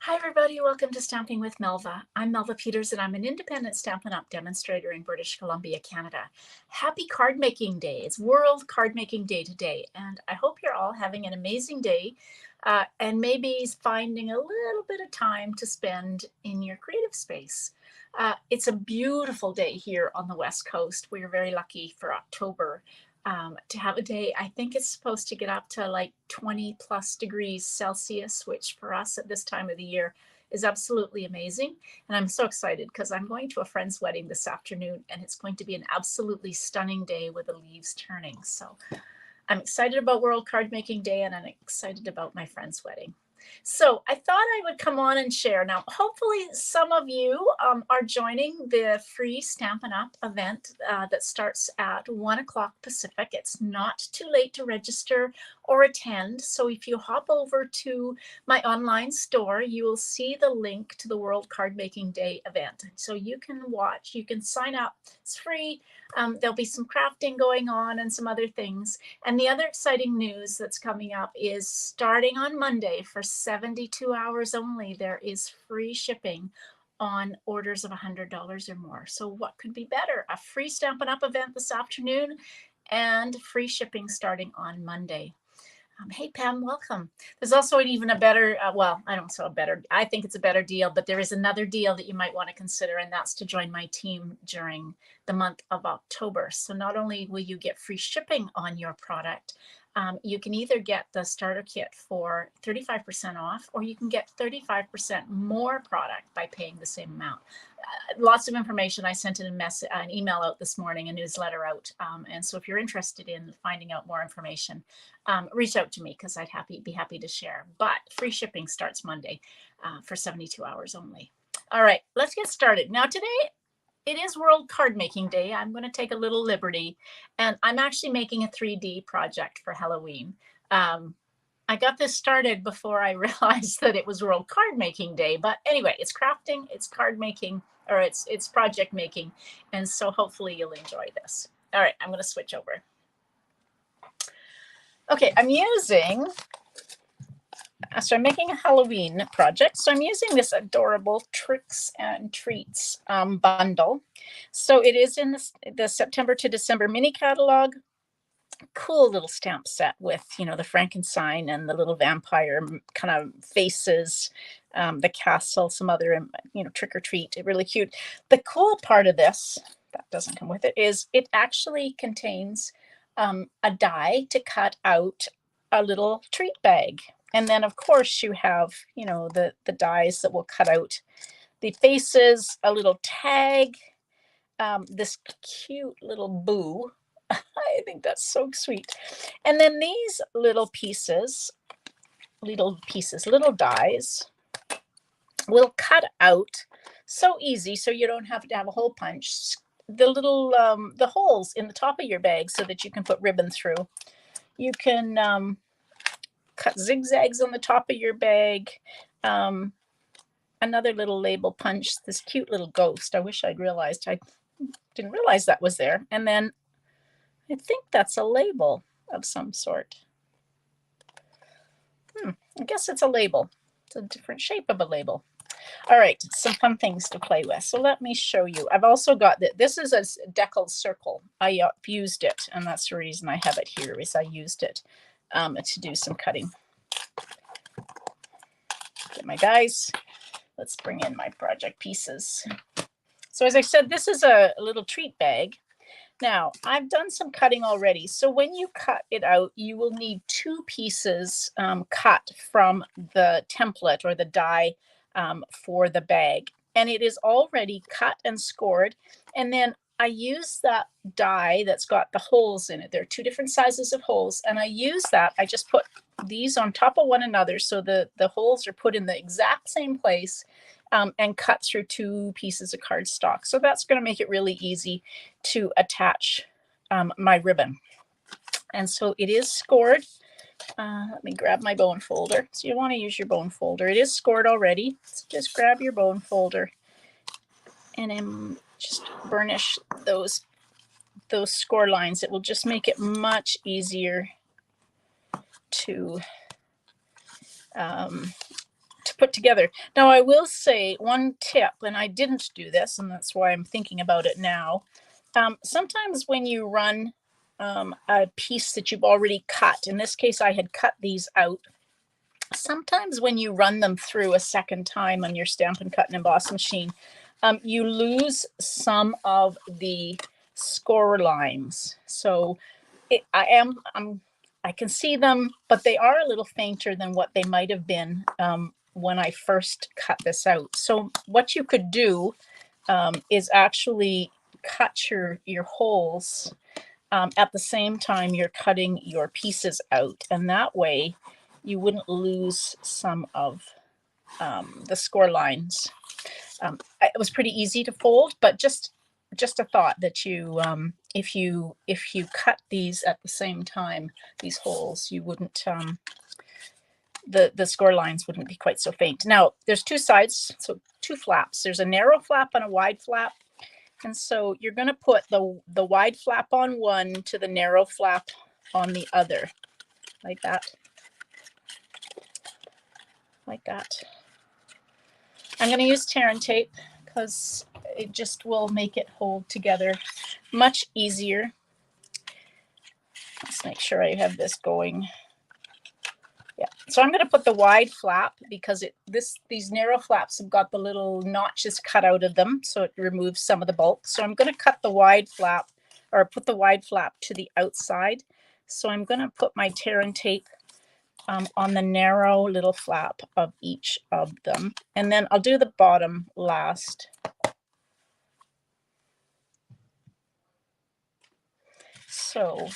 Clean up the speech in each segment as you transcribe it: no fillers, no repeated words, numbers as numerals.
Hi everybody, welcome to Stamping with Melva. I'm Melva Peters and I'm an independent Stampin' Up! Demonstrator in British Columbia, Canada. Happy Card Making Day. It's World Card Making Day today, and I hope you're all having an amazing day and maybe finding a little bit of time to spend in your creative space. It's a beautiful day here on the West Coast. We're very lucky for October to have a day. I think it's supposed to get up to like 20 plus degrees Celsius, which for us at this time of the year is absolutely amazing. And I'm so excited because I'm going to a friend's wedding this afternoon and it's going to be an absolutely stunning day with the leaves turning. So I'm excited about World Card Making Day and I'm excited about my friend's wedding. So I thought I would come on and share. Now, hopefully some of you are joining the free Stampin' Up! Event that starts at 1 o'clock Pacific. It's not too late to register or attend. So if you hop over to my online store, you will see the link to the World Card Making Day event. So you can watch, you can sign up. It's free. There'll be some crafting going on and some other things. And the other exciting news that's coming up is starting on Monday for 72 hours only, there is free shipping on orders of $100 or more. So what could be better? A free Stampin' Up! Event this afternoon and free shipping starting on Monday. Hey, Pam, welcome. There's also even a better, well, I don't know, a better, I think it's a better deal, but there is another deal that you might want to consider, and that's to join my team during the month of October. So not only will you get free shipping on your product, you can either get the starter kit for 35% off, or you can get 35% more product by paying the same amount. Lots of information. I sent an email out this morning, a newsletter out. And so if you're interested in finding out more information, reach out to me because I'd be happy to share. But free shipping starts Monday for 72 hours only. All right, let's get started. Now today, it is World Card Making Day. I'm going to take a little liberty, and I'm actually making a 3D project for Halloween. I got this started before I realized that it was World Card Making Day. But anyway, it's crafting, it's card making, or it's project making. And so hopefully you'll enjoy this. All right, I'm going to switch over. Okay, I'm making a Halloween project. So I'm using this adorable Tricks and Treats bundle. So it is in the September to December mini catalog. Cool little stamp set with, the Frankenstein and the little vampire kind of faces, the castle, some other, trick or treat. Really cute. The cool part of this, that doesn't come with it, is it actually contains a die to cut out a little treat bag. And then, of course, you have, the dies that will cut out the faces, a little tag, this cute little boo. I think that's so sweet. And then these little dies will cut out so easy, so you don't have to have a hole punch, the little the holes in the top of your bag so that you can put ribbon through. You can cut zigzags on the top of your bag. Another little label punch, this cute little ghost. I wish I'd realized. I didn't realize that was there. And then I think that's a label of some sort. I guess it's a label. It's a different shape of a label. All right, some fun things to play with. So let me show you. I've also got this is a deckled circle. I used it, and that's the reason I have it here, is I used it to do some cutting. Get my dies. Let's bring in my project pieces. So as I said, this is a little treat bag. Now, I've done some cutting already. So when you cut it out, you will need 2 pieces cut from the template or the die for the bag. And it is already cut and scored. And then I use that die that's got the holes in it. There are 2 different sizes of holes. And I use that. I just put these on top of one another so the holes are put in the exact same place. And cut through 2 pieces of cardstock. So that's going to make it really easy to attach my ribbon. And so it is scored. Let me grab my bone folder. So you want to use your bone folder. It is scored already. So just grab your bone folder and then just burnish those score lines. It will just make it much easier to to put together. Now, I will say one tip, and I didn't do this, and that's why I'm thinking about it now. Sometimes when you run a piece that you've already cut, in this case, I had cut these out. Sometimes when you run them through a second time on your Stampin' Cut and Emboss machine, you lose some of the score lines. So I can see them, but they are a little fainter than what they might have been when I first cut this out. So what you could do is actually cut your holes at the same time you're cutting your pieces out. And that way you wouldn't lose some of the score lines. It was pretty easy to fold, but just a thought that you if you cut these at the same time, these holes, you wouldn't the score lines wouldn't be quite so faint. Now there's two sides, so two flaps. There's a narrow flap and a wide flap, and so you're going to put the wide flap on one to the narrow flap on the other, like that, like that. I'm going to use tear and tape because it just will make it hold together much easier. Let's make sure I have this going. Yeah, so I'm going to put the wide flap because these narrow flaps have got the little notches cut out of them, so it removes some of the bulk. So I'm going to cut the wide flap, or put the wide flap to the outside. So I'm going to put my tear and tape on the narrow little flap of each of them, and then I'll do the bottom last. So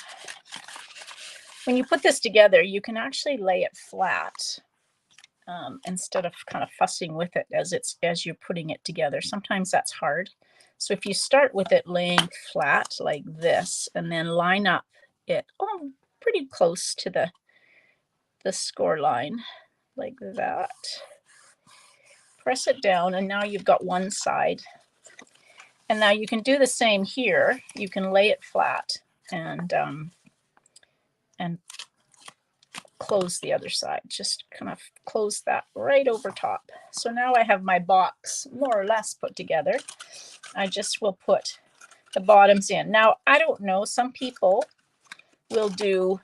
when you put this together, you can actually lay it flat instead of kind of fussing with it as you're putting it together. Sometimes that's hard. So if you start with it laying flat like this, and then line up it pretty close to the score line like that, press it down, and now you've got one side. And now you can do the same here. You can lay it flat and close the other side. Just kind of close that right over top. So now I have my box more or less put together. I just will put the bottoms in. Now, I don't know, some people will do,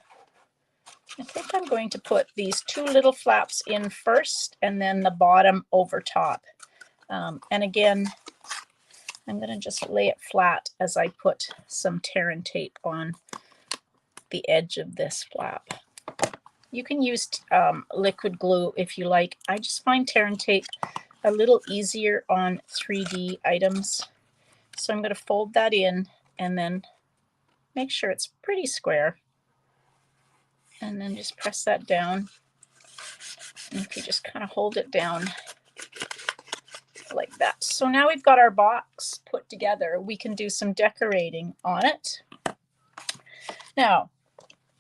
I think I'm going to put these two little flaps in first and then the bottom over top. And again, I'm going to just lay it flat as I put some tear and tape on the edge of this flap. You can use liquid glue if you like. I just find tear and tape a little easier on 3D items. So I'm going to fold that in and then make sure it's pretty square. And then just press that down. And if you just kind of hold it down like that. So now we've got our box put together. We can do some decorating on it. Now,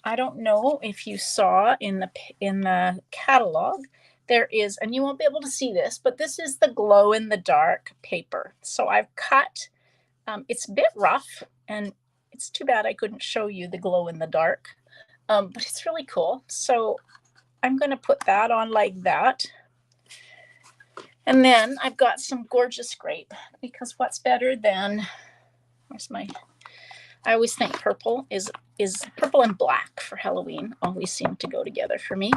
I don't know if you saw in the catalog, there is, and you won't be able to see this, but this is the glow in the dark paper. So I've cut, it's a bit rough, and it's too bad I couldn't show you the glow in the dark, but it's really cool. So I'm going to put that on like that. And then I've got some gorgeous grape, because what's better than, where's my, I always think purple is purple and black for Halloween always seem to go together for me.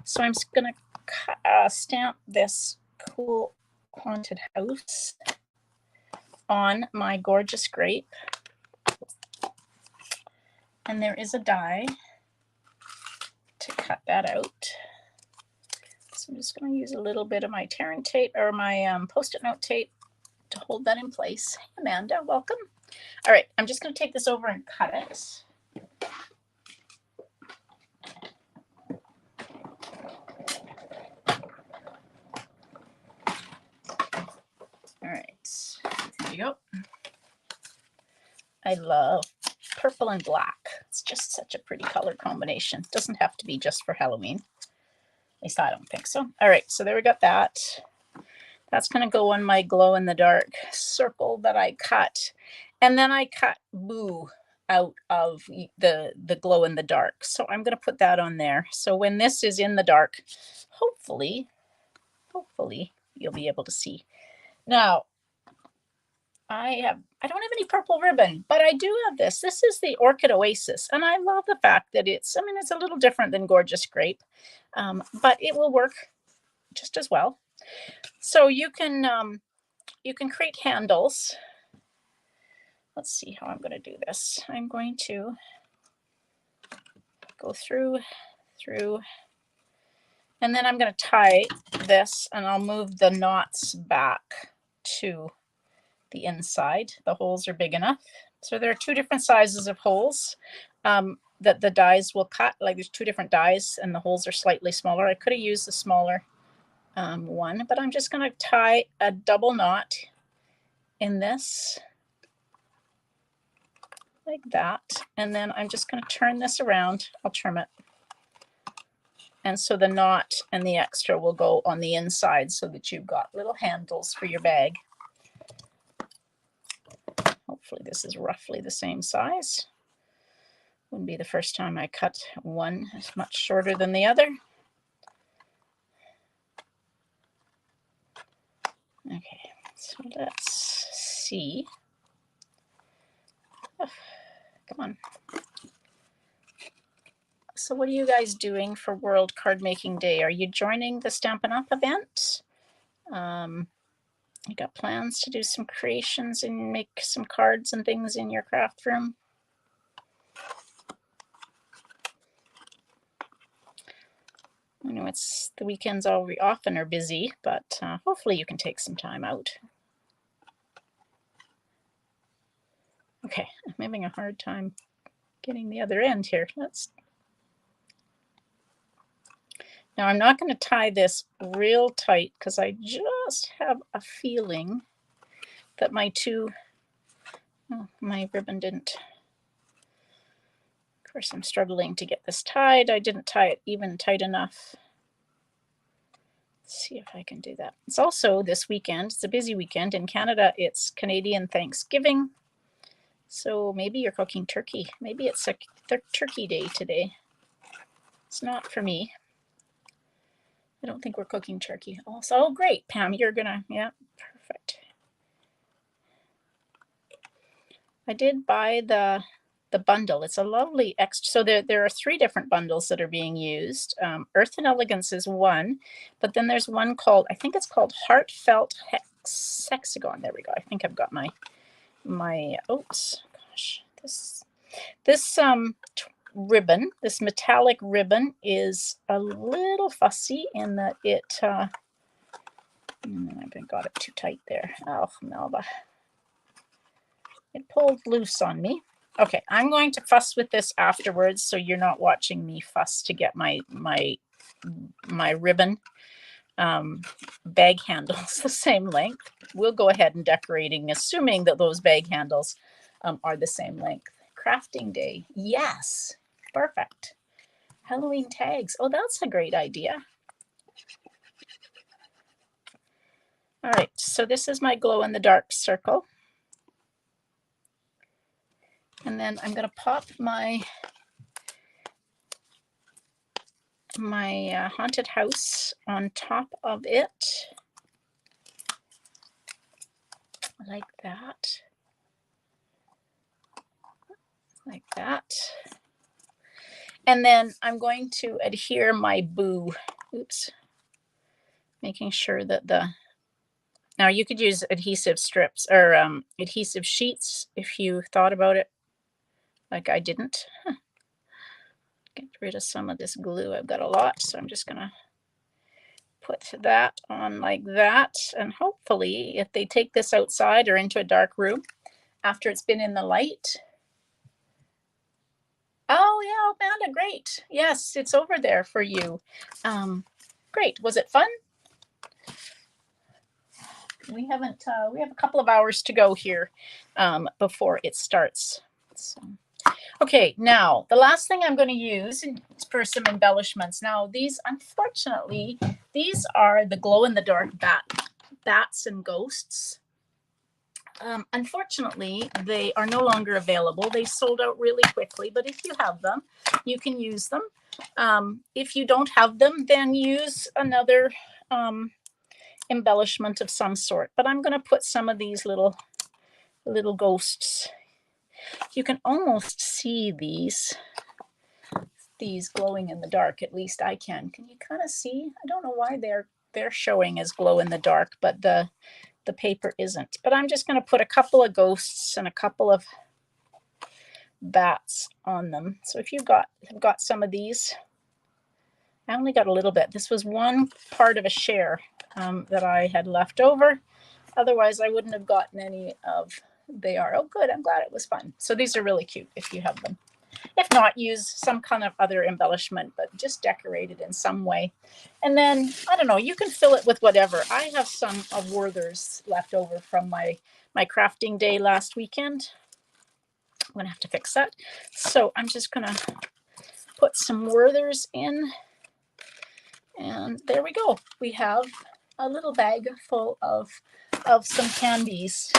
So I'm just going to stamp this cool haunted house on my gorgeous grape. And there is a die to cut that out. So I'm just going to use a little bit of my tear and tape, or my Post-it note tape, to hold that in place. Hey, Amanda, welcome. All right, I'm just going to take this over and cut it. All right, there you go. I love purple and black. It's just such a pretty color combination. It doesn't have to be just for Halloween. At least I don't think so. All right, so there we got that. That's going to go on my glow in the dark circle that I cut. And then I cut Boo out of the glow in the dark. So I'm going to put that on there. So when this is in the dark, hopefully Hopefully you'll be able to see. Now, I don't have any purple ribbon, but I do have this. This is the Orchid Oasis, and I love the fact that it's a little different than Gorgeous Grape, but it will work just as well. So you can create handles. Let's see how I'm going to do this. I'm going to go through, and then I'm going to tie this, and I'll move the knots back to the inside. The holes are big enough. So there are two different sizes of holes that the dies will cut. Like there's two different dies and the holes are slightly smaller. I could have used the smaller one, but I'm just going to tie a double knot in this like that. And then I'm just going to turn this around. I'll trim it. And so the knot and the extra will go on the inside so that you've got little handles for your bag. Hopefully this is roughly the same size. Wouldn't be the first time I cut one as much shorter than the other. Okay, so let's see. Oh, come on. So what are you guys doing for World Card Making Day? Are you joining the Stampin' Up! Event? You got plans to do some creations and make some cards and things in your craft room? I know it's the weekends often are busy, but hopefully you can take some time out. Okay, I'm having a hard time getting the other end here. Now I'm not going to tie this real tight because I just have a feeling that my ribbon didn't. Of course, I'm struggling to get this tied. I didn't tie it even tight enough. Let's see if I can do that. It's also this weekend. It's a busy weekend. In Canada, it's Canadian Thanksgiving. So maybe you're cooking turkey. Maybe it's a turkey day today. It's not for me. I don't think we're cooking turkey. Also, oh, great, Pam, you're gonna, yeah, perfect. I did buy the bundle. It's a lovely extra. So there are 3 different bundles that are being used. Earth and Elegance is one, but then there's one called, I think it's called Heartfelt Hexagon. There we go. I think I've got my oops, gosh, this ribbon, this metallic ribbon is a little fussy in that it, I've got it too tight there. Oh, Melva. It pulled loose on me. Okay, I'm going to fuss with this afterwards, so you're not watching me fuss to get my ribbon bag handles the same length. We'll go ahead and decorating, assuming that those bag handles are the same length. Crafting Day, yes, perfect. Halloween tags, oh, that's a great idea. All right, so this is my glow-in-the-dark circle. And then I'm going to pop my haunted house on top of it, like that. Like that. And then I'm going to adhere my boo. Oops. Making sure that now you could use adhesive strips or adhesive sheets if you thought about it like I didn't. Get rid of some of this glue. I've got a lot, so I'm just going to put that on like that. And hopefully if they take this outside or into a dark room after it's been in the light. Oh yeah, Amanda, great. Yes, it's over there for you. Great. Was it fun? We have a couple of hours to go here before it starts. So, okay, now the last thing I'm going to use for some embellishments. Now these, unfortunately, these are the glow-in-the-dark bats and ghosts. Unfortunately, they are no longer available. They sold out really quickly, but if you have them, you can use them. If you don't have them, then use another embellishment of some sort, but I'm going to put some of these little ghosts. You can almost see these glowing in the dark. At least I can. Can you kind of see? I don't know why they're showing as glow in the dark, but the paper isn't. But I'm just going to put a couple of ghosts and a couple of bats on them. So if you've got some of these, I only got a little bit. This was one part of a share that I had left over. Otherwise, I wouldn't have gotten any of. They are. Oh, good. I'm glad it was fun. So these are really cute if you have them. If not, use some kind of other embellishment, but just decorate it in some way. And then, I don't know, you can fill it with whatever. I have some of Werther's left over from my crafting day last weekend. I'm going to have to fix that. So I'm just going to put some Werther's in. And there we go. We have a little bag full of some candies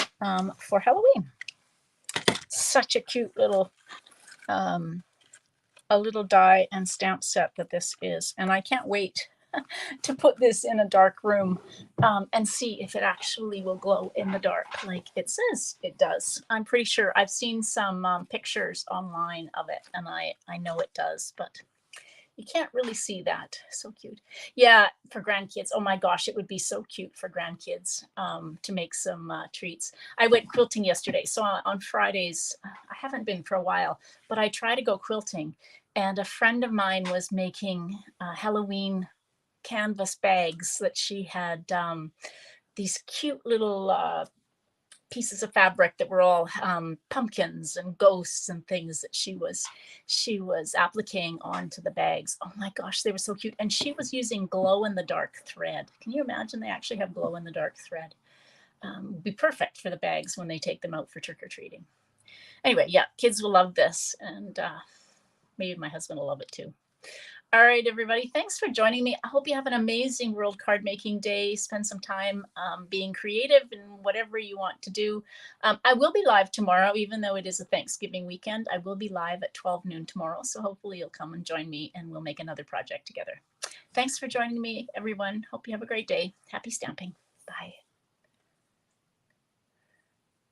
for Halloween. Such a cute little a little die and stamp set that this is, and I can't wait to put this in a dark room and see if it actually will glow in the dark like it says it does. I'm pretty sure I've seen some pictures online of it, and I know it does, but you can't really see that. So cute. Yeah, for grandkids. Oh my gosh, it would be so cute for grandkids to make some treats. I went quilting yesterday. So on Fridays, I haven't been for a while, but I try to go quilting. And a friend of mine was making Halloween canvas bags that she had these cute little pieces of fabric that were all pumpkins and ghosts and things that she was appliquing onto the bags. Oh my gosh, they were so cute. And she was using glow in the dark thread. Can you imagine? They actually have glow in the dark thread. Would be perfect for the bags when they take them out for trick-or-treating. Anyway, yeah, kids will love this, and maybe my husband will love it too. All right, everybody, thanks for joining me. I hope you have an amazing World Card Making Day. Spend some time being creative in whatever you want to do. I will be live tomorrow, even though it is a Thanksgiving weekend. I will be live at 12 noon tomorrow, so hopefully you'll come and join me and we'll make another project together. Thanks for joining me, everyone. Hope you have a great day. Happy stamping. Bye.